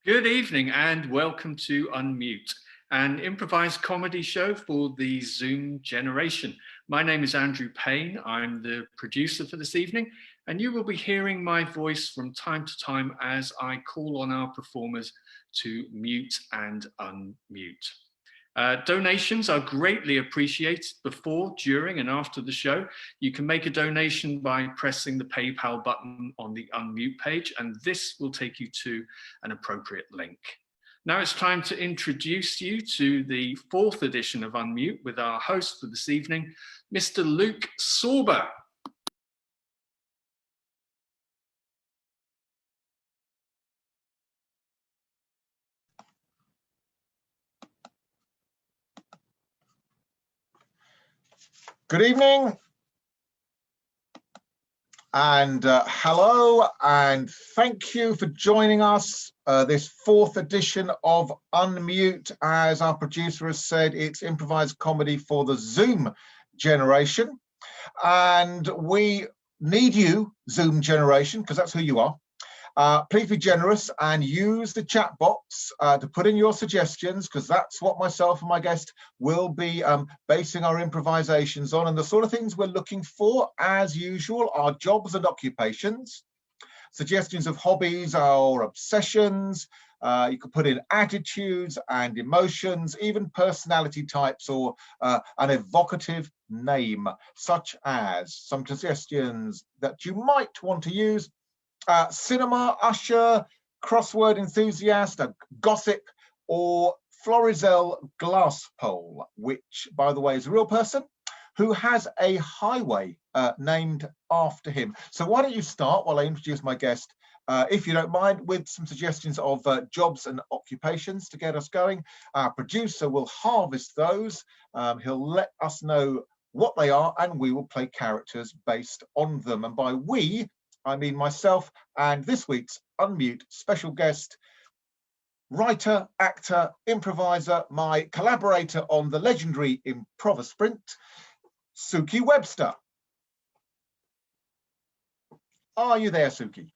Good evening and welcome to Unmute, an improvised comedy show for the Zoom generation. My name is Andrew Payne. I'm the producer for this evening, and you will be hearing my voice from time to time as I call on our performers to mute and unmute. Donations are greatly appreciated before, during and after the show. You can make a donation by pressing the PayPal button on the unmute page, and this will take you to an appropriate link. Now it's time to introduce you to the 4th edition of Unmute with our host for this evening, Mr. Luke Sorba. Good evening and hello and thank you for joining us this 4th edition of Unmute. As our producer has said, it's improvised comedy for the Zoom generation, and we need you, Zoom generation, because that's who you are. Please be generous and use the chat box to put in your suggestions, because that's what myself and my guest will be basing our improvisations on. And the sort of things we're looking for, as usual, are jobs and occupations, suggestions of hobbies or obsessions. You could put in attitudes and emotions, even personality types, or an evocative name, such as some suggestions that you might want to use. Cinema, usher, crossword enthusiast, a gossip, or Florizel Glasspole, which, by the way, is a real person who has a highway named after him. So why don't you start while I introduce my guest, if you don't mind, with some suggestions of jobs and occupations to get us going. Our producer will harvest those. He'll let us know what they are, and we will play characters based on them. And by we, I mean myself and this week's Unmute special guest, writer, actor, improviser, my collaborator on the legendary Improv-A-Sprint, Suki Webster. Are you there, Suki?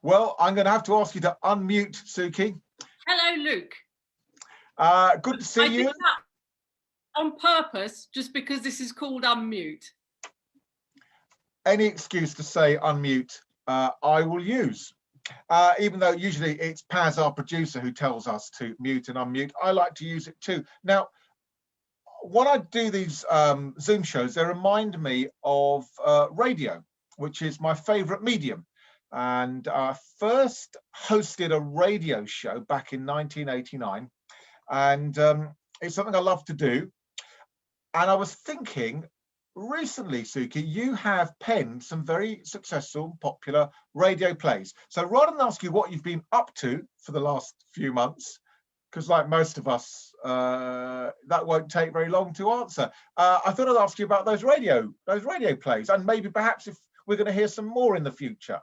Well, I'm going to have to ask you to unmute, Suki. Hello, Luke. Good to see you. I did that on purpose, just because this is called Unmute. Any excuse to say unmute, I will use. Even though usually it's Paz, our producer, who tells us to mute and unmute, I like to use it too. Now, when I do these Zoom shows, they remind me of radio, which is my favorite medium. And I first hosted a radio show back in 1989. And it's something I love to do. And I was thinking, recently, Suki, you have penned some very successful, popular radio plays. So rather than ask you what you've been up to for the last few months, because like most of us, that won't take very long to answer, I thought I'd ask you about those radio plays, and maybe perhaps if we're going to hear some more in the future.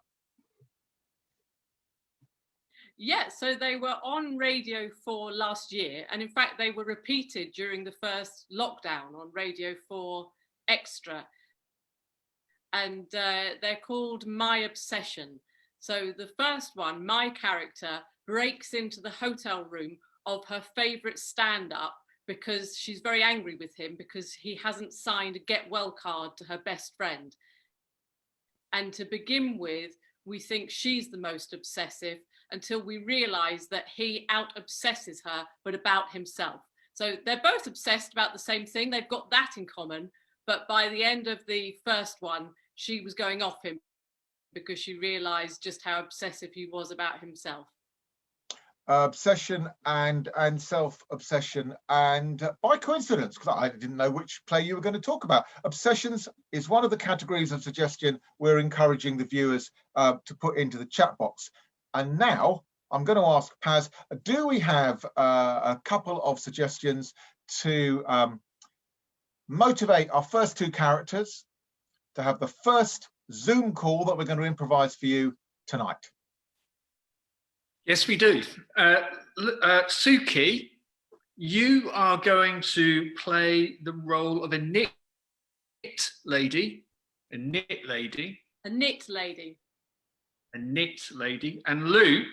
Yeah, so they were on Radio 4 last year, and in fact they were repeated during the first lockdown on Radio 4 Extra, and they're called My Obsession. So the first one, my character breaks into the hotel room of her favourite stand-up because she's very angry with him because he hasn't signed a get well card to her best friend. And to begin with, we think she's the most obsessive until we realise that he out-obsesses her, but about himself. So they're both obsessed about the same thing. They've got that in common. But by the end of the first one, she was going off him because she realised just how obsessive he was about himself. Obsession and self-obsession, and by coincidence, because I didn't know which play you were going to talk about. Obsessions is one of the categories of suggestion we're encouraging the viewers to put into the chat box. And now I'm going to ask Paz, do we have a couple of suggestions to motivate our first two characters to have the first Zoom call that we're going to improvise for you tonight? Yes, we do. Suki, you are going to play the role of a knit lady. A knit lady. a knit lady. And Luke,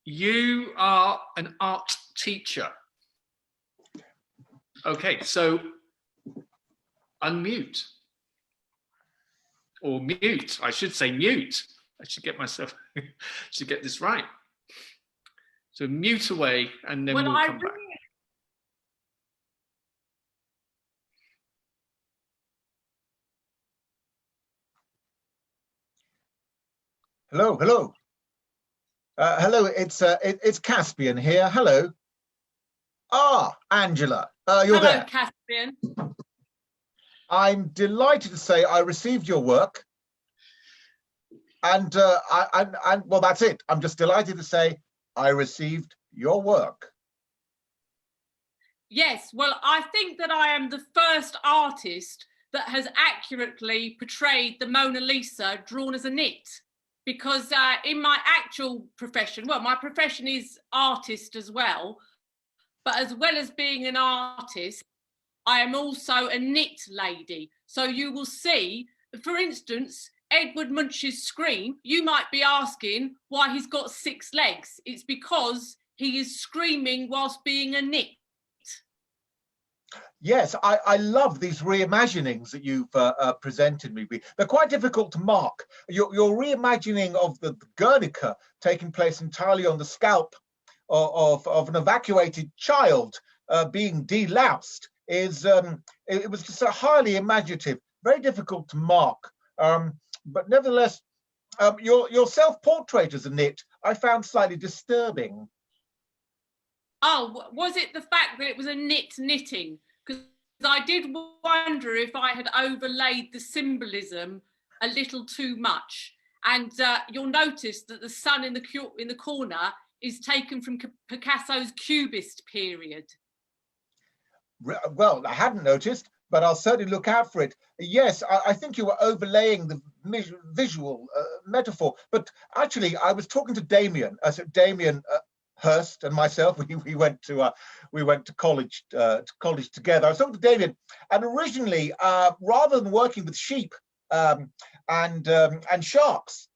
you are an art teacher. Okay, so unmute. Or mute, I should say mute. I should get myself, should get this right. So mute away and then we'll come back. Hello, hello. Hello, it's Caspian here. Hello. Ah, Angela, you're Hello, there. Caspian. I'm delighted to say I received your work, and well, that's it. I'm just delighted to say I received your work. Yes, well, I think that I am the first artist that has accurately portrayed the Mona Lisa drawn as a knit. Because in my actual profession, well, my profession is artist as well, but as well as being an artist, I am also a knit lady. So you will see, for instance, Edward Munch's scream, you might be asking why he's got 6 legs. It's because he is screaming whilst being a knit. Yes, I love these reimaginings that you've presented me with. They're quite difficult to mark. Your reimagining of the Guernica taking place entirely on the scalp of an evacuated child being deloused is it was just so highly imaginative, very difficult to mark. But nevertheless, your self-portrait as a knit I found slightly disturbing. Oh, was it the fact that it was a knitting? Because I did wonder if I had overlaid the symbolism a little too much. And you'll notice that the sun in the corner is taken from Picasso's Cubist period. Well, I hadn't noticed, but I'll certainly look out for it. Yes, I think you were overlaying the visual metaphor. But actually, I was talking to Damien. Damien Hurst and myself, we went to college together. I was talking to David, and originally, rather than working with sheep and sharks,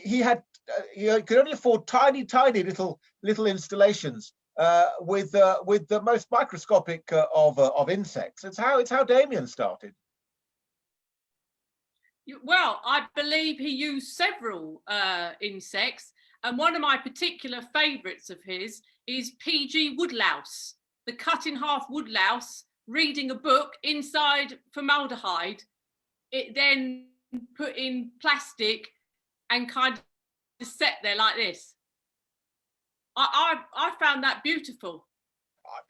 he could only afford tiny little installations with the most microscopic of insects. It's how Damien started. Well, I believe he used several insects. And one of my particular favourites of his is PG Woodlouse, the cut in half woodlouse, reading a book inside formaldehyde, it then put in plastic and kind of set there like this. I found that beautiful.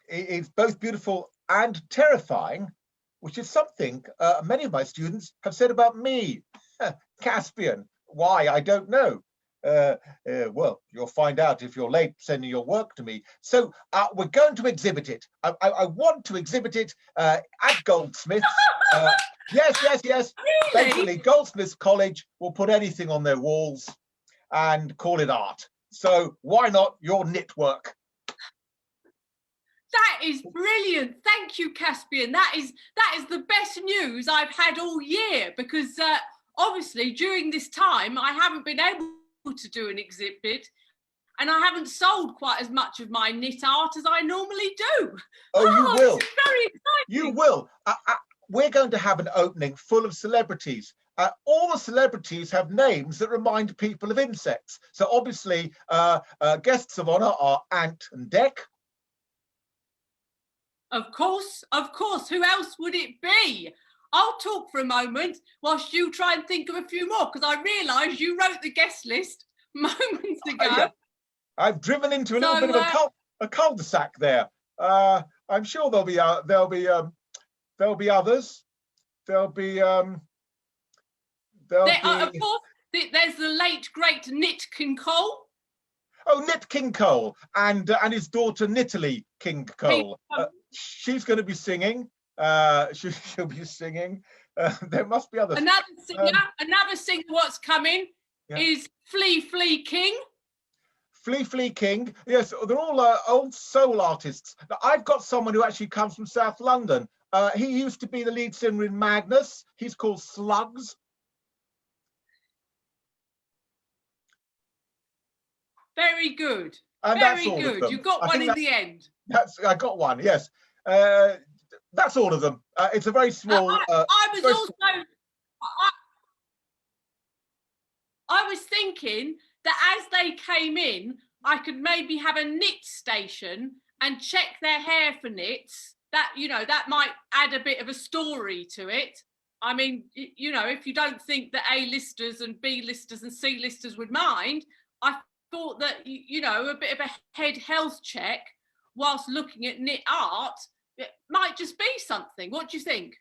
It's both beautiful and terrifying, which is something many of my students have said about me. Caspian, why, I don't know. Well, you'll find out if you're late sending your work to me. So we're going to exhibit it. I want to exhibit it at Goldsmiths. Yes. Really? Basically, Goldsmiths College will put anything on their walls and call it art. So why not your knit work? That is brilliant. Thank you, Caspian. That is the best news I've had all year, because obviously during this time I haven't been able to do an exhibit, and I haven't sold quite as much of my knit art as I normally do. Oh, you will. This is very exciting. You will. We're going to have an opening full of celebrities. All the celebrities have names that remind people of insects. So obviously, guests of honour are Ant and Dec. Of course. Who else would it be? I'll talk for a moment whilst you try and think of a few more, because I realise you wrote the guest list moments ago. Yeah. I've driven into a little bit of a cul-de-sac there. I'm sure there'll be others. Of course, there's the late great Nit King Cole. Oh, Nit King Cole and his daughter Nitalie King Cole. She's going to be singing. She'll be singing. There must be others. Another singer. What's coming is Flea King. Flea King. Yes, they're all old soul artists. Now, I've got someone who actually comes from South London. He used to be the lead singer in Magnus. He's called Slugs. Very good. And Very that's all good. of them. You got I one think in the end. I got one. Yes. That's all of them. It's a very small. I was very also. I was thinking that as they came in, I could maybe have a knit station and check their hair for knits. That, you know, that might add a bit of a story to it. I mean, you know, if you don't think that A-listers and B-listers and C-listers would mind, I thought that, you know, a bit of a head health check whilst looking at knit art, it might just be something. What do you think?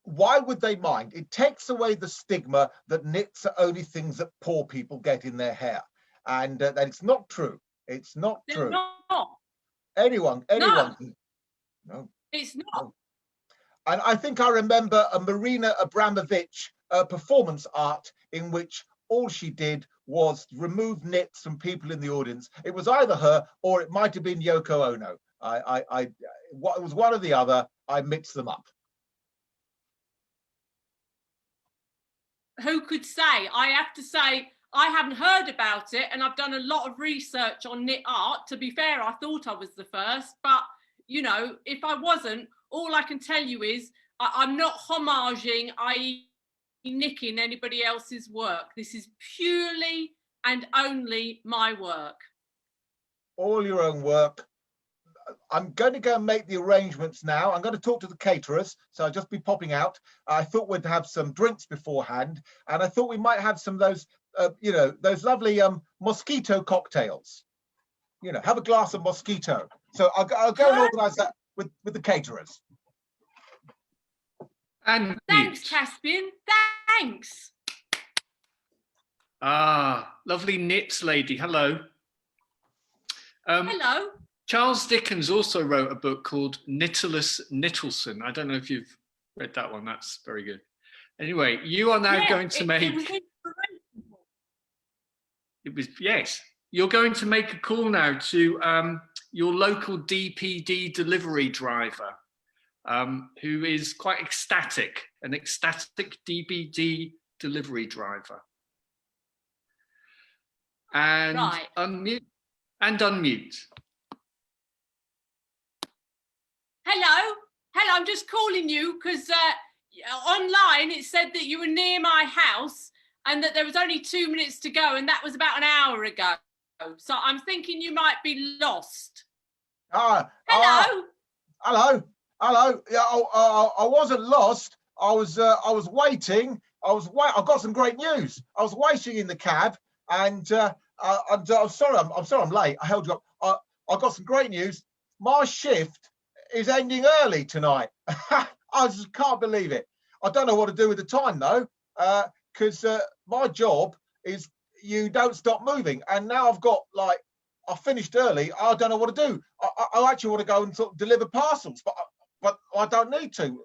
Why would they mind? It takes away the stigma that knits are only things that poor people get in their hair, and that it's not true. It's not They're true. not. Anyone. No. It's not. No. And I think I remember a Marina Abramovich performance art in which all she did was remove knits from people in the audience. It was either her or it might have been Yoko Ono. It was one or the other. I mixed them up. Who could say? I have to say, I haven't heard about it, and I've done a lot of research on knit art. To be fair, I thought I was the first, but you know, if I wasn't, all I can tell you is I'm not homaging, i.e. nicking anybody else's work. This is purely and only my work. All your own work. I'm going to go and make the arrangements now. I'm going to talk to the caterers, so I'll just be popping out. I thought we'd have some drinks beforehand, and I thought we might have some of those, you know, those lovely mosquito cocktails. You know, have a glass of mosquito. So I'll go and organise that with the caterers. And Thanks, mute. Caspian. Thanks. Ah, lovely knits lady. Hello. Hello. Charles Dickens also wrote a book called Nicholas Nicholson. I don't know if you've read that one. That's very good. Anyway, you are now going to make... Yes. You're going to make a call now to your local DPD delivery driver, who is quite ecstatic, an ecstatic DPD delivery driver. And right. Unmute. And unmute. Hello, I'm just calling you because online it said that you were near my house and that there was only 2 minutes to go, and that was about an hour ago. So I'm thinking you might be lost. Hello. Hello. Yeah, I wasn't lost. I was waiting. I got some great news. I was waiting in the cab, and I'm sorry. I'm sorry. I'm late. I held you up. I got some great news. My shift is ending early tonight. I just can't believe it. I don't know what to do with the time though, because my job is you don't stop moving, and now I've got I finished early. I don't know what to do. I actually want to go and sort of deliver parcels, but I don't need to.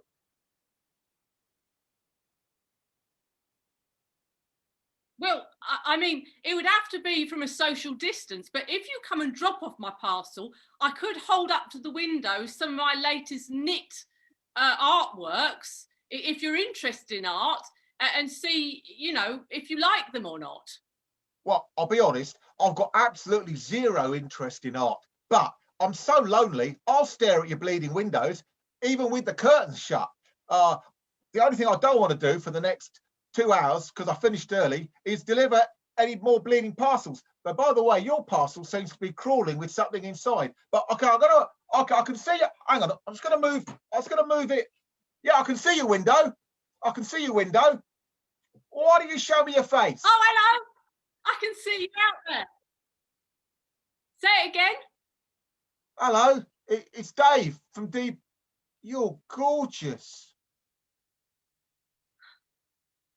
Well, I mean, it would have to be from a social distance, but if you come and drop off my parcel, I could hold up to the window some of my latest knit artworks, if you're interested in art, and see, you know, if you like them or not. Well, I'll be honest, I've got absolutely zero interest in art, but I'm so lonely, I'll stare at your bleeding windows, even with the curtains shut. The only thing I don't want to do for the next 2 hours, because I finished early, is deliver any more bleeding parcels. But by the way, your parcel seems to be crawling with something inside. But okay, I can see you. Hang on, I'm just gonna move it. Yeah, I can see your window. I can see your window. Why don't you show me your face? Oh, hello. I can see you out there. Say it again. Hello, it's Dave from Deep. You're gorgeous.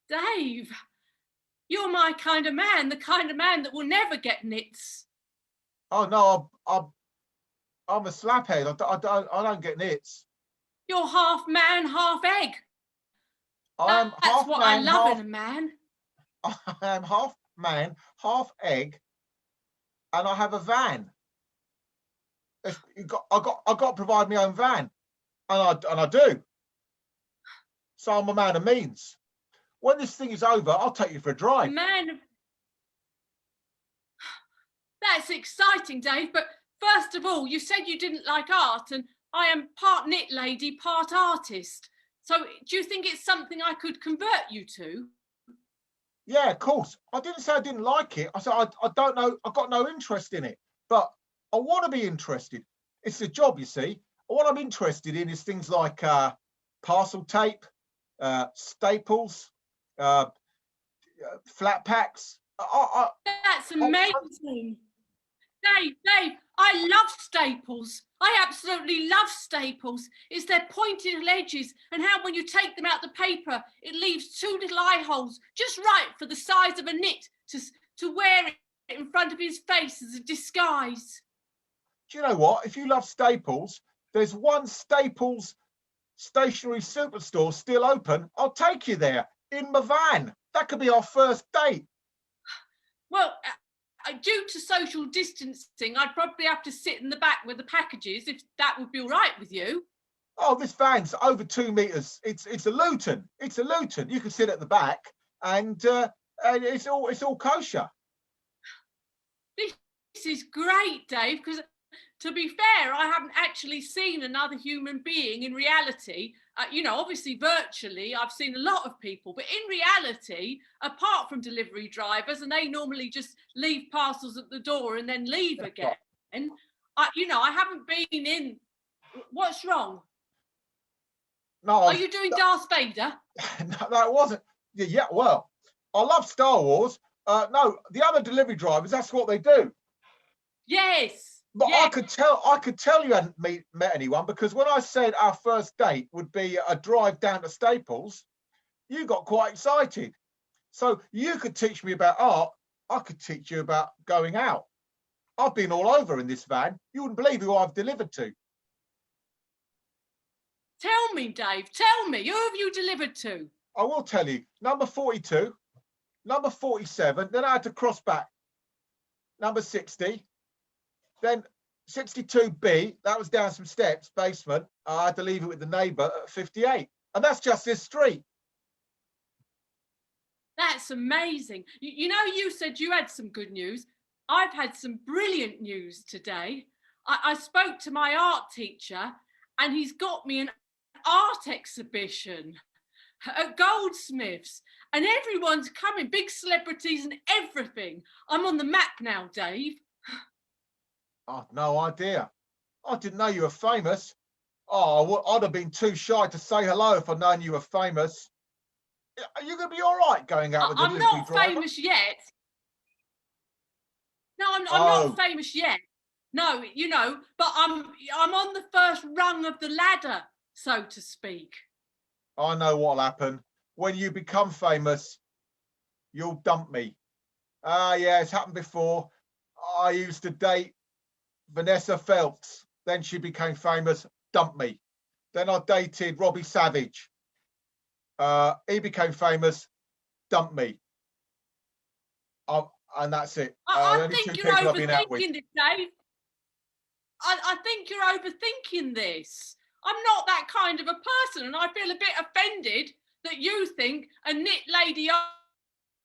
Dave, you're my kind of man, the kind of man that will never get knits. Oh no, I'm a slaphead. I don't get knits. You're half man, half egg. That's what I love in a man. I am half man, half egg, and I have a van. I got to provide my own van, and I do. So I'm a man of means. When this thing is over, I'll take you for a drive. Man, That's exciting, Dave. But first of all, you said you didn't like art, and I am part knit lady, part artist. So do you think it's something I could convert you to? Yeah, of course. I didn't say I didn't like it. I said I don't know. I've got no interest in it, but I want to be interested. It's a job, you see. What I'm interested in is things like parcel tape, staples, flat packs. That's amazing. Dave, I love staples. I absolutely love staples. It's their pointed edges and how when you take them out the paper, it leaves two little eye holes just right for the size of a nit to wear it in front of his face as a disguise. Do you know what? If you love staples, there's one Staples stationery superstore still open. I'll take you there in my van. That could be our first date. Well, due to social distancing, I'd probably have to sit in the back with the packages, if that would be all right with you. Oh, this van's over 2 meters. It's a Luton. It's a Luton. You can sit at the back, and it's all kosher. This is great, Dave, because to be fair, I haven't actually seen another human being in reality. Obviously virtually, I've seen a lot of people, but in reality, apart from delivery drivers, and they normally just leave parcels at the door and then leave again. I haven't been in. What's wrong? No, are you doing Darth Vader? No, it wasn't. Yeah, well, I love Star Wars. No, the other delivery drivers, that's what they do. Yes. But yes. I could tell you hadn't met anyone, because when I said our first date would be a drive down to Staples, you got quite excited. So you could teach me about art. I could teach you about going out. I've been all over in this van. You wouldn't believe who I've delivered to. Tell me, Dave, tell me, who have you delivered to? I will tell you. Number 42, number 47, then I had to cross back. Number 60, then 62B, that was down some steps, basement. I had to leave it with the neighbour at 58. And that's just this street. That's amazing. You said you had some good news. I've had some brilliant news today. I spoke to my art teacher, and he's got me an art exhibition at Goldsmiths, and everyone's coming, big celebrities and everything. I'm on the map now, Dave. I've no idea. I didn't know you were famous. Oh, I'd have been too shy to say hello if I'd known you were famous. Are you going to be all right going out with the delivery driver? I'm not famous yet. No, I'm not famous yet. No, but I'm on the first rung of the ladder, so to speak. I know what'll happen. When you become famous, you'll dump me. Yeah, it's happened before. I used to date Vanessa Phelps. Then she became famous, dumped me. Then I dated Robbie Savage. He became famous, dumped me. And that's it. I think you're overthinking this, Dave. I think you're overthinking this. I'm not that kind of a person, and I feel a bit offended that you think a knit lady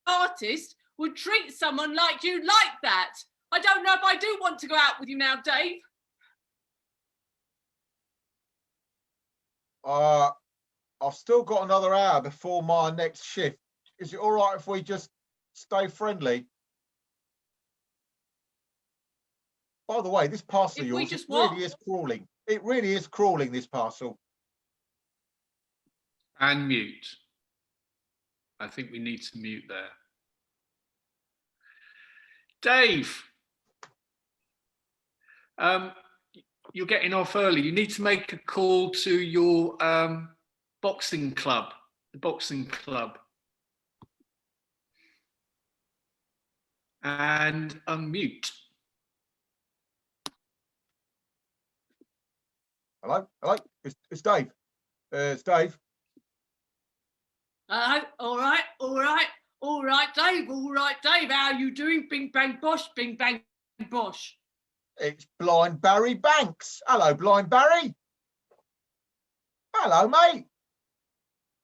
artist would treat someone like you like that. I don't know if I do want to go out with you now, Dave. I've still got another hour before my next shift. Is it all right if we just stay friendly? By the way, this parcel of yours really is crawling. It really is crawling, this parcel. And mute. I think we need to mute there. Dave, you're getting off early. You need to make a call to your boxing club, the boxing club. And unmute. Hello, it's Dave. It's Dave. All right, Dave. How are you doing? Bing bang bosh, bing bang bosh. It's Blind Barry Banks. Hello, Blind Barry. Hello, mate.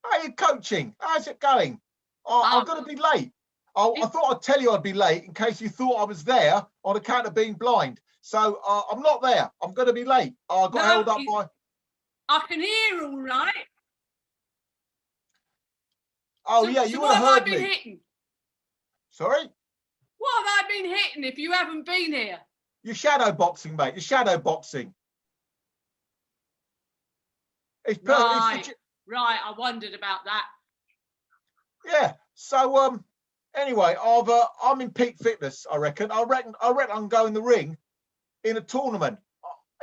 How are you coaching? How's it going? I'm going to be late. I thought I'd tell you I'd be late in case you thought I was there on account of being blind. So I'm not there. I'm going to be late. I got held up by... I can hear all right. Oh, So, yeah, so you what would have have I heard been me. hitting? Sorry? What have I been hitting if you haven't been here? You're shadow boxing, mate. You're shadow boxing. It's Right, right. I wondered about that. Yeah. So anyway, I'm in peak fitness. I reckon I can go in the ring in a tournament.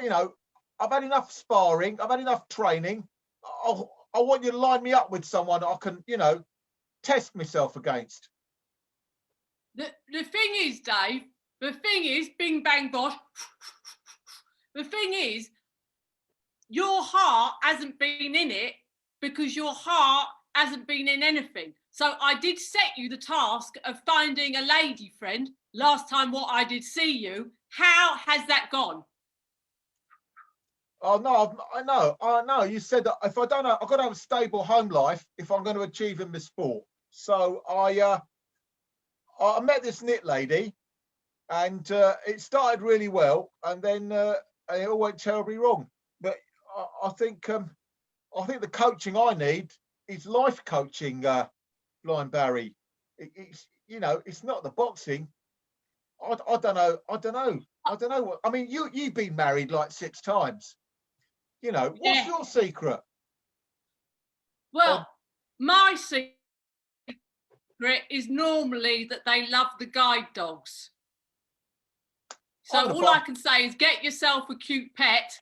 You know, I've had enough sparring. I've had enough training. I want you to line me up with someone I can, you know, test myself against. The thing is, Dave. The thing is, bing bang bosh. The thing is, your heart hasn't been in it because your heart hasn't been in anything. So I did set you the task of finding a lady friend last time what I did see you. How has that gone? Oh no, I know. You said that if I don't know, I've got to have a stable home life if I'm going to achieve in this sport. So I met this knit lady, and it started really well, and then it all went terribly wrong. But I think the coaching I need is life coaching, Blind Barry. It's, you know, it's not the boxing. I don't know. I don't know what. I mean, you've been married like 6 times. You know, what's your secret? Well, my secret is normally that they love the guide dogs. So all I can say is get yourself a cute pet.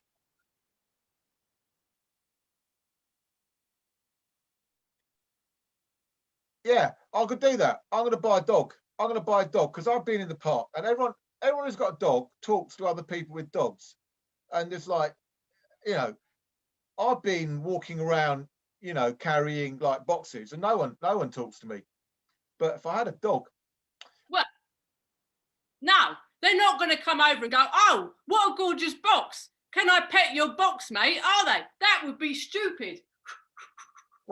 Yeah, I could do that. I'm going to buy a dog. I'm going to buy a dog because I've been in the park, and everyone who's got a dog talks to other people with dogs, and it's like, you know, I've been walking around, you know, carrying like boxes, and no one talks to me. But if I had a dog, well, no, they're not going to come over and go, "Oh, what a gorgeous box! Can I pet your box, mate?" Are they? That would be stupid.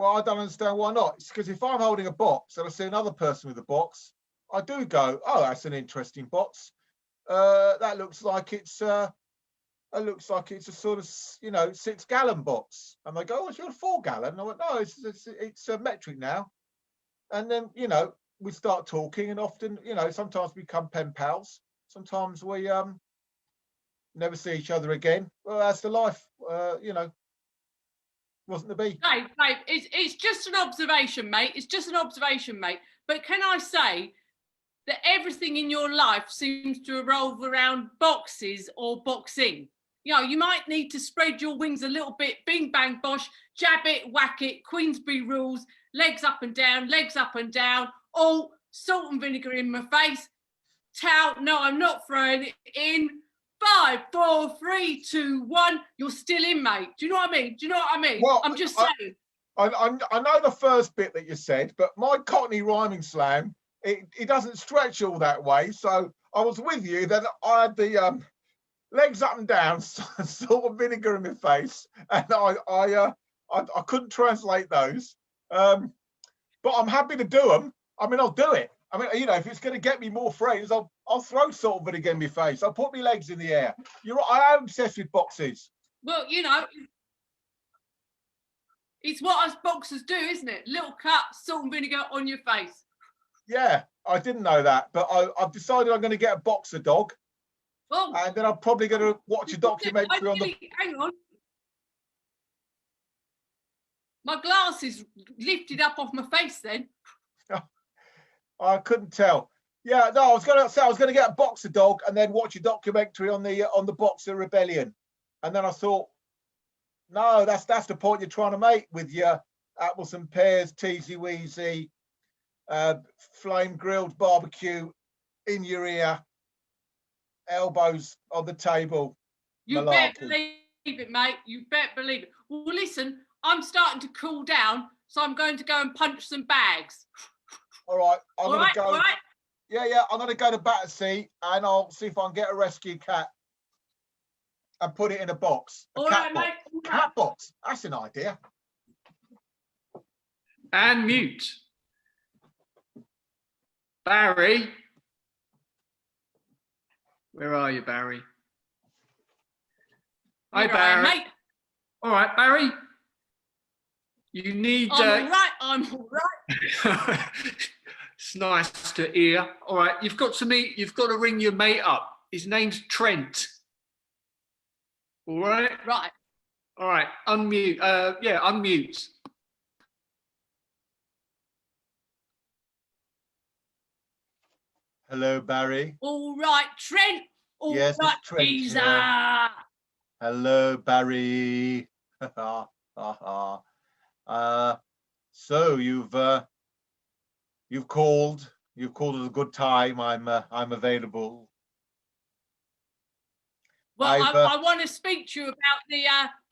well, I don't understand why not. It's because if I'm holding a box and I see another person with a box, I do go, "Oh, that's an interesting box. That looks like it's a sort of, you know, 6-gallon box." And they go, "Oh, it's your 4-gallon." I went, "No, it's a metric now." And then, you know, we start talking, and often, you know, sometimes we become pen pals. Sometimes we never see each other again. Well, that's the life. You know, wasn't to be. Dave, it's just an observation, mate. It's just an observation, mate. But can I say that everything in your life seems to revolve around boxes or boxing? You know, you might need to spread your wings a little bit. Bing, bang, bosh, jab it, whack it, Queensberry rules, legs up and down, all salt and vinegar in my face. Towel, no, I'm not throwing it in. 5, 4, 3, 2, 1. You're still in, mate. Do you know what I mean? Do you know what I mean? Well, I'm just saying. I know the first bit that you said, but my Cockney rhyming slam, it doesn't stretch all that way. So I was with you. Then I had the legs up and down, salt of vinegar in my face, and I couldn't translate those. But I'm happy to do them. I mean, I'll do it. I mean, you know, if it's going to get me more frames, I'll throw salt of vinegar in my face. I'll put my legs in the air. You're right. I am obsessed with boxes. Well, you know, it's what us boxers do, isn't it? Little cut, salt and vinegar on your face. Yeah, I didn't know that, but I've decided I'm going to get a boxer dog. Oh, And then I'm probably going to watch a documentary on the... Hang on. My glasses lifted up off my face then. I couldn't tell. Yeah, no, I was going to say I was going to get a boxer dog and then watch a documentary on the Boxer Rebellion. And then I thought, no, that's the point you're trying to make with your apples and pears, teasy weezy, flame grilled barbecue in your ear, elbows on the table. You better believe it, mate. You better believe it. Well, listen, I'm starting to cool down, so I'm going to go and punch some bags. All right, I'm going to go. All right. Yeah, I'm going to go to Battersea and I'll see if I can get a rescue cat and put it in a box. A cat box. Mate. Cat box. That's an idea. And mute. Barry? Where are you, Barry? Hi, Here I am, Barry. mate. All right, Barry. You need. I'm all right. I'm all right. It's nice to hear. All right, you've got to ring your mate up. His name's Trent. All right. Right. All right. Unmute. Yeah, unmute. Hello, Barry. All right, Trent. All Yes, right, it's Trent Geezer. here. Hello, Barry. So you've called. You've called at a good time. I'm available. Well, I want to speak to you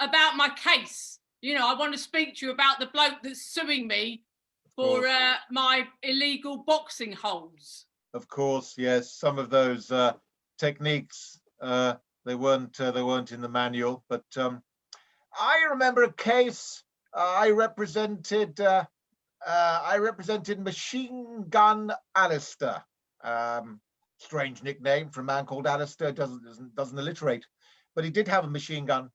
about my case. You know, I want to speak to you about the bloke that's suing me for my illegal boxing holds. Of course, yes. Some of those techniques they weren't in the manual, but I remember a case. I represented Machine Gun Alistair. Strange nickname for a man called Alistair. Doesn't alliterate, but he did have a machine gun,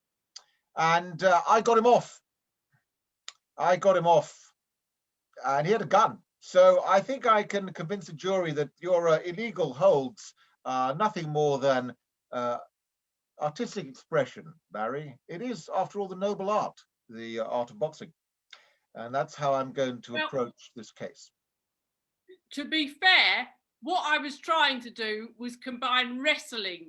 and I got him off. And he had a gun. So I think I can convince the jury that your illegal holds are nothing more than artistic expression, Barry. It is, after all, the noble art, the art of boxing. And that's how I'm going to approach this case. To be fair, what I was trying to do was combine wrestling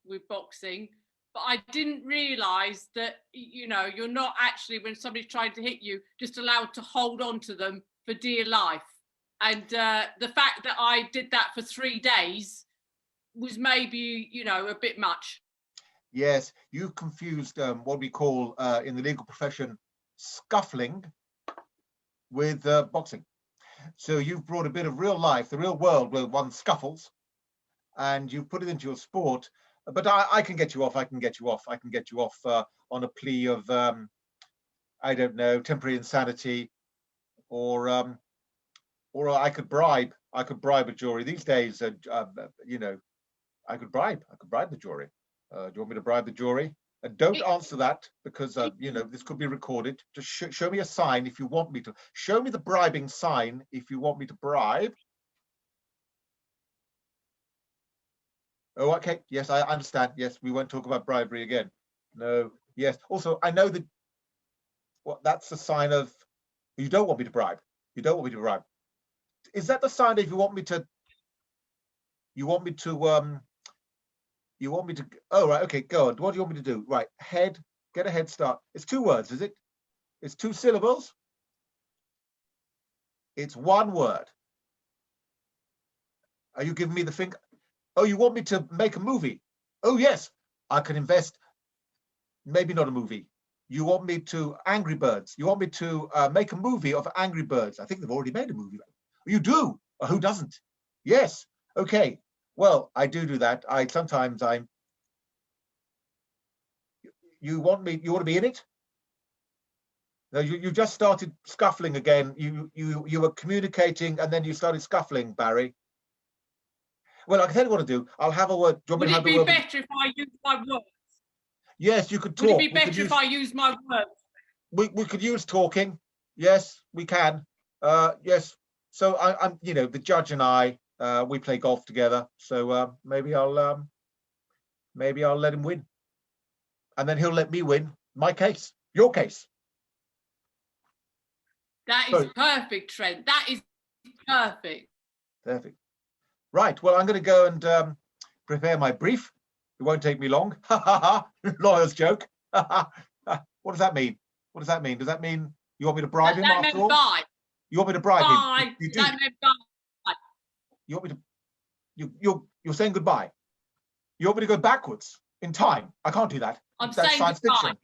with boxing, but I didn't realise that, you know, you're not actually, when somebody's trying to hit you, just allowed to hold on to them for dear life. And the fact that I did that for 3 days was maybe, you know, a bit much. Yes, you confused what we call in the legal profession scuffling with boxing. So you've brought a bit of real life, the real world where one scuffles, and you've put it into your sport. But I can get you off. I can get you off on a plea of I don't know, temporary insanity, or I could bribe a jury these days. You know, I could bribe the jury. Do you want me to bribe the jury? Don't answer that, because you know, this could be recorded. Just show me a sign if you want me to. Show me the bribing sign if you want me to bribe. Oh, okay. Yes, I understand. Yes, we won't talk about bribery again. No. Yes. Also, I know that. Well, that's the sign of you don't want me to bribe. You don't want me to bribe. Is that the sign if you want me to? You want me to? You want me to? Oh, right. Okay. Go on. What do you want me to do? Right. Head. Get a head start. It's 2 words, is it? It's 2 syllables. It's 1 word. Are you giving me the finger? Oh, you want me to make a movie? Oh, yes. I can invest. Maybe not a movie. You want me to Angry Birds? You want me to make a movie of Angry Birds? I think they've already made a movie. You do? Who doesn't? Yes. Okay. Well, I do that. Sometimes I'm. You want to be in it? No, you just started scuffling again. You were communicating and then you started scuffling, Barry. Well, I can tell you what to do. I'll have a word. Would it be better if I used my words? Yes, you could talk. Would it be better if I used my words? We could use talking. Yes, we can. Yes. So I'm, you know, the judge and I, we play golf together. So maybe I'll let him win, and then he'll let me win my case, your case. That is perfect, Trent. That is perfect. Perfect. Right. Well, I'm going to go and prepare my brief. It won't take me long. Ha ha ha. Lawyer's joke. What does that mean? What does that mean? Does that mean you want me to bribe him after all? Bye. You want me to bribe him? You do. That meant bye. You want me to? You're saying goodbye. You want me to go backwards in time? I can't do that. That's saying science goodbye. fiction.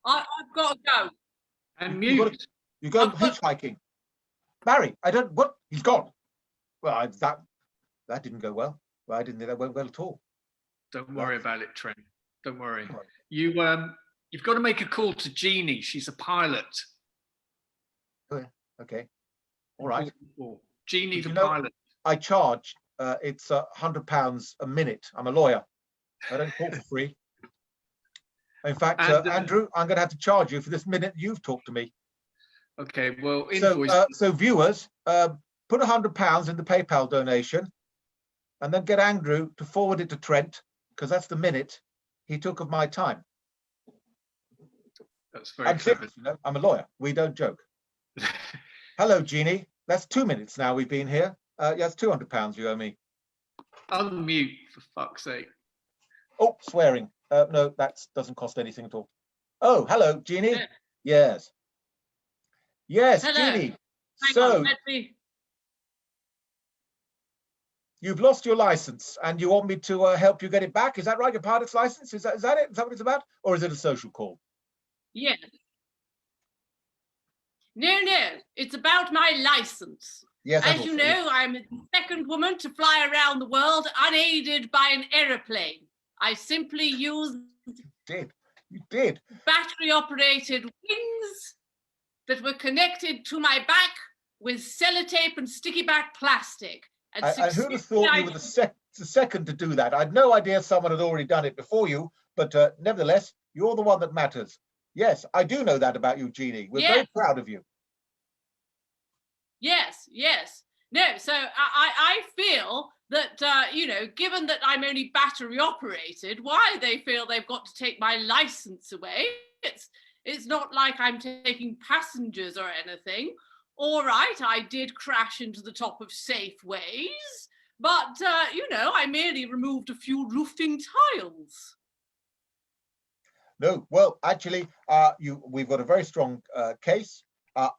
I've got to go. And mute. You go hitchhiking. Barry, I don't. What? He's gone. Well, that didn't go well. Well, I didn't think that went well at all. Don't worry about it, Trent. Don't worry. You've got to make a call to Jeannie. She's a pilot. Okay. All right. Jeannie the pilot. I charge. It's £100 a minute. I'm a lawyer. I don't talk for free. In fact, Andrew, I'm going to have to charge you for this minute you've talked to me. Okay, well, so viewers, put £100 in the PayPal donation, and then get Andrew to forward it to Trent, because that's the minute he took of my time. That's very clever. You know, I'm a lawyer. We don't joke. Hello, Jeannie. That's 2 minutes now we've been here. Yes, £200 you owe me. Unmute, for fuck's sake. Oh, swearing. No, that doesn't cost anything at all. Oh, hello, Jeannie. Yeah. Yes. Yes, Hello. Jeannie. Hang on, let me... You've lost your license and you want me to help you get it back. Is that right? Your pilot's license? Is that it? Is that what it's about? Or is it a social call? Yes. No, it's about my license. Yes, as you know, I'm the second woman to fly around the world unaided by an aeroplane. I simply used You did. battery-operated wings that were connected to my back with sellotape and sticky back plastic. And who'd have thought you were the second to do that? I had no idea someone had already done it before you, but nevertheless, you're the one that matters. Yes, I do know that about you, Jeannie. We're very proud of you. Yes. No, so I feel that, you know, given that I'm only battery operated, why they feel they've got to take my license away? It's not like I'm taking passengers or anything. All right, I did crash into the top of Safeways, but, you know, I merely removed a few roofing tiles. No, well, actually, we've got a very strong case.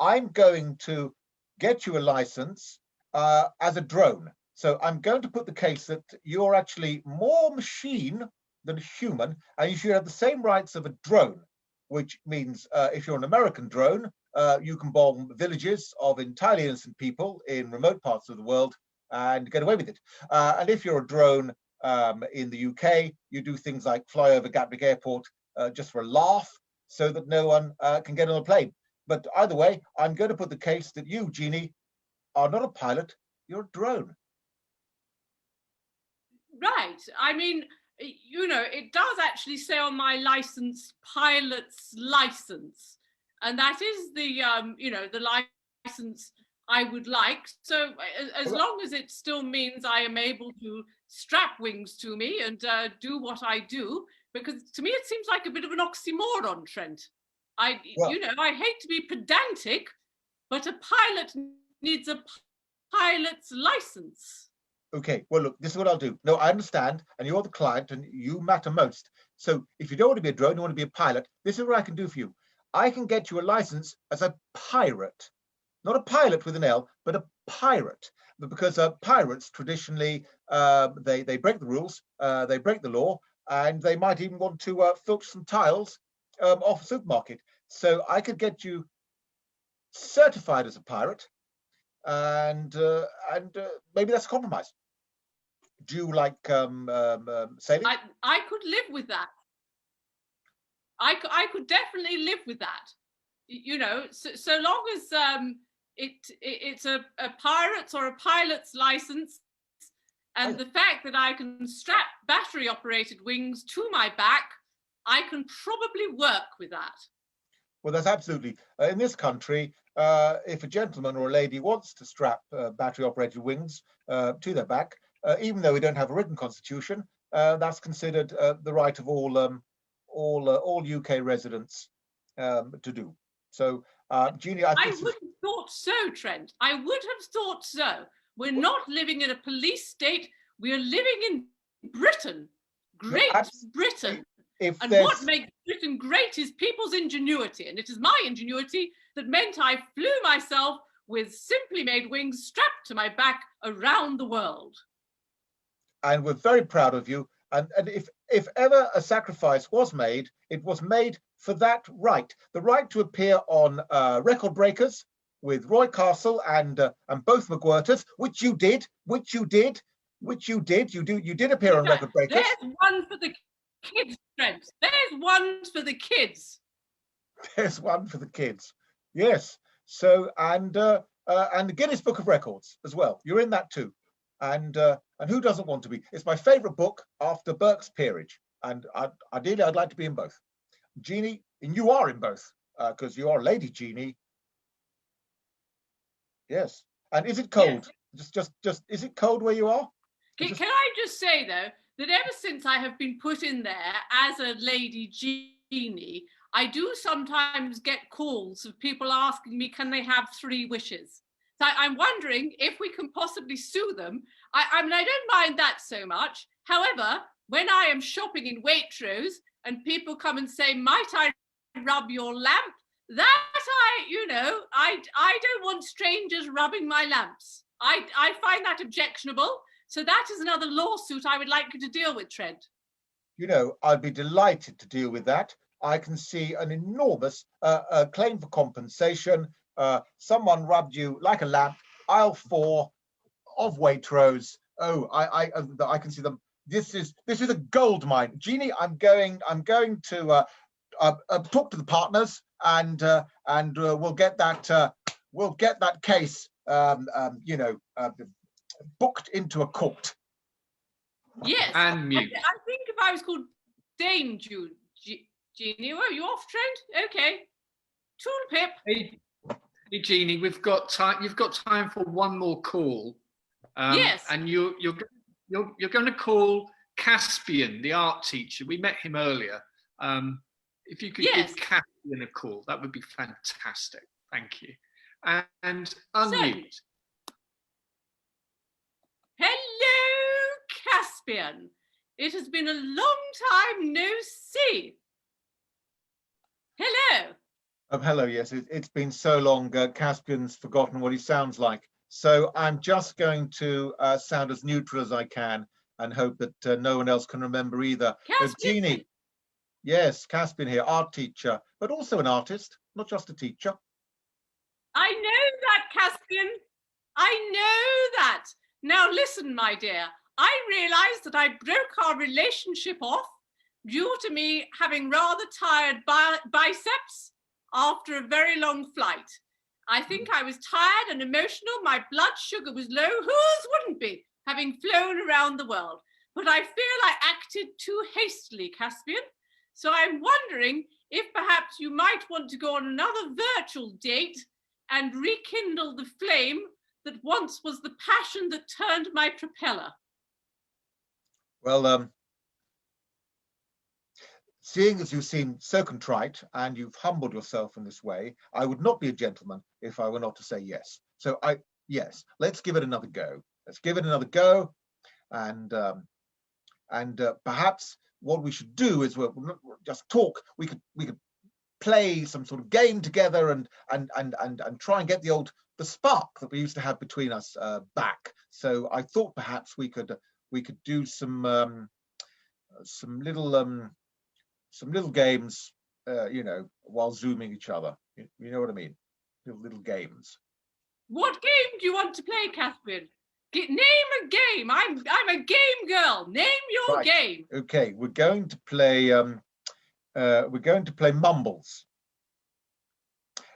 I'm going to get you a license as a drone. So I'm going to put the case that you're actually more machine than human, and you should have the same rights of a drone, which means if you're an American drone, you can bomb villages of entirely innocent people in remote parts of the world and get away with it. And if you're a drone in the UK, you do things like fly over Gatwick Airport just for a laugh so that no one can get on a plane. But either way, I'm going to put the case that you, Jeannie, are not a pilot, you're a drone. Right. I mean, you know, it does actually say on my license, pilot's license. And that is the, you know, the license I would like. So as long as it still means I am able to strap wings to me and do what I do, because to me it seems like a bit of an oxymoron, Trent. You know, I hate to be pedantic, but a pilot needs a pilot's license. Okay, well, look, this is what I'll do. No, I understand, and you're the client, and you matter most. So if you don't want to be a drone, you want to be a pilot, this is what I can do for you. I can get you a license as a pirate. Not a pilot with an L, but a pirate. Because pirates traditionally, they break the rules, they break the law, and they might even want to filch some tiles off a supermarket. So I could get you certified as a pirate, and maybe that's a compromise. Do you like sailing? I could live with that. I could definitely live with that. You know, so long as it's a pirate's or a pilot's license, and the fact that I can strap battery-operated wings to my back, I can probably work with that. Well, that's absolutely. In this country, if a gentleman or a lady wants to strap battery-operated wings to their back, even though we don't have a written constitution, that's considered the right of all UK residents to do. So, Jeannie, I would have thought so, Trent. I would have thought so. We're not living in a police state. We're living in Britain, Great Britain. And what makes Britain great is people's ingenuity. And it is my ingenuity that meant I flew myself with simply made wings strapped to my back around the world. And we're very proud of you. And if ever a sacrifice was made, it was made for that right. The right to appear on Record Breakers with Roy Castle and both McWhirters, which you did. You did appear on Record Breakers. There's one for the kids, Trent. There's one for the kids. There's one for the kids. Yes. So and the Guinness Book of Records as well. You're in that too. And who doesn't want to be? It's my favourite book after Burke's Peerage, and ideally I'd like to be in both. Jeannie, and you are in both because you are Lady Jeannie. Yes. And is it cold? Yes. Just is it cold where you are? Can I just say though that ever since I have been put in there as a Lady Jeannie, I do sometimes get calls of people asking me, can they have 3 wishes? So I'm wondering if we can possibly sue them. I mean, I don't mind that so much. However, when I am shopping in Waitrose and people come and say, might I rub your lamp? That I don't want strangers rubbing my lamps. I find that objectionable. So that is another lawsuit I would like you to deal with, Trent. You know, I'd be delighted to deal with that. I can see an enormous claim for compensation. Someone rubbed you like a lamp, aisle 4 of Waitrose. Oh, I can see them. This is a gold mine. Jeannie, I'm going to talk to the partners and we'll get that case booked into a court. Yes, And mute. I think if I was called Dame Jeannie, were you off, Trent? Okay. Toolpip. Hey, Jeannie, we've got time. You've got time for one more call. Yes. And you're going to call Caspian, the art teacher. We met him earlier. If you could give Caspian a call, that would be fantastic. Thank you. And unmute. Hello, Caspian. It has been a long time no see. Hello. Hello, yes, it's been so long. Caspian's forgotten what he sounds like. So I'm just going to sound as neutral as I can and hope that no one else can remember either. Jeannie. Yes, Caspian here, art teacher, but also an artist, not just a teacher. I know that, Caspian. I know that. Now listen, my dear, I realised that I broke our relationship off due to me having rather tired biceps after a very long flight. I think I was tired and emotional. My blood sugar was low. Whose wouldn't be, having flown around the world? But I feel I acted too hastily, Caspian. So I'm wondering if perhaps you might want to go on another virtual date and rekindle the flame that once was the passion that turned my propeller. Well, seeing as you seem so contrite and you've humbled yourself in this way, I would not be a gentleman if I were not to say yes. So yes, let's give it another go. Let's give it another go, and perhaps what we should do is we'll just talk. We could play some sort of game together and try and get the spark that we used to have between us back. So I thought perhaps we could do some little games, while zooming each other. You know what I mean? Little games. What game do you want to play, Caspian? Name a game. I'm a game girl. Name your game. Okay, we're going to play Mumbles.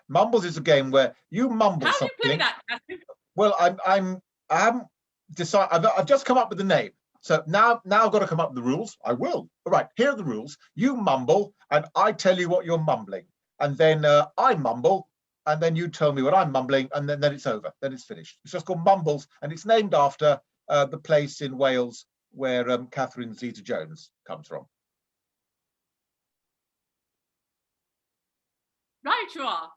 Mumbles is a game where you mumble something. How do you play that, Caspian? Well, I haven't decided. I've just come up with the name. So now I've got to come up with the rules. I will. All right, here are the rules. You mumble, and I tell you what you're mumbling, and then I mumble, and then you tell me what I'm mumbling, and then it's over. Then it's finished. It's just called Mumbles, and it's named after the place in Wales where Catherine Zeta-Jones comes from. Right, you are.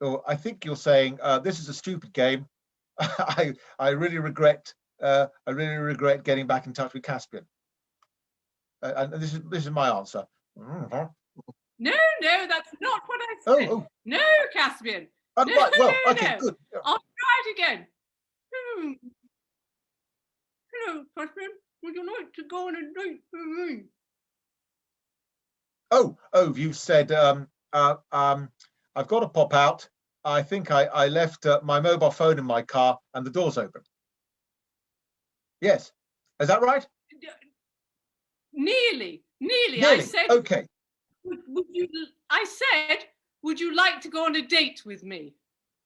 So I think you're saying this is a stupid game. I really regret getting back in touch with Caspian. And this is my answer. No, that's not what I said. Oh. No, Caspian. No, right, well, no, okay, no. good. I'll try it again. Hello, Caspian. Would you like to go on a date with me? Oh, you said I've got to pop out. I think I left my mobile phone in my car and the door's open. Yes, is that right? Nearly. I said. Okay. Would you like to go on a date with me?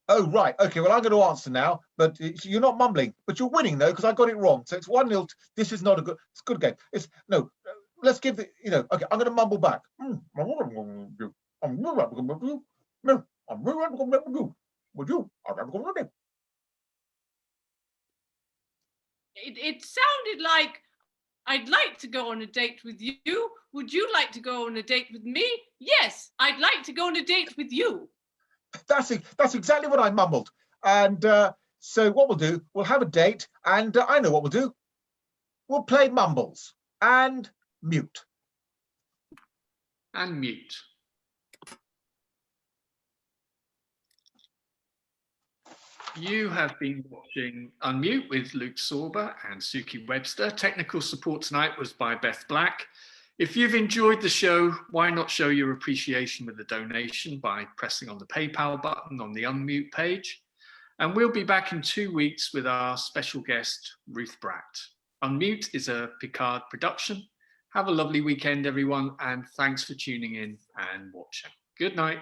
Oh, right. Okay, well, I'm going to answer now, but you're not mumbling, but you're winning, though, because I got it wrong. So it's 1-0. This is not a good, it's a good game. It's no, let's give the, okay, I'm going to mumble back. It sounded like I'd like to go on a date with you. Would you like to go on a date with me? Yes, I'd like to go on a date with you. That's exactly what I mumbled. And so what we'll do, we'll have a date, and I know what we'll do. We'll play mumbles and mute. And mute. You have been watching Unmute with Luke Sorba and Suki Webster. Technical support tonight was by Beth Black. If you've enjoyed the show, why not show your appreciation with a donation by pressing on the PayPal button on the Unmute page? And we'll be back in 2 weeks with our special guest, Ruth Bratt. Unmute is a Picard production. Have a lovely weekend, everyone, and thanks for tuning in and watching. Good night.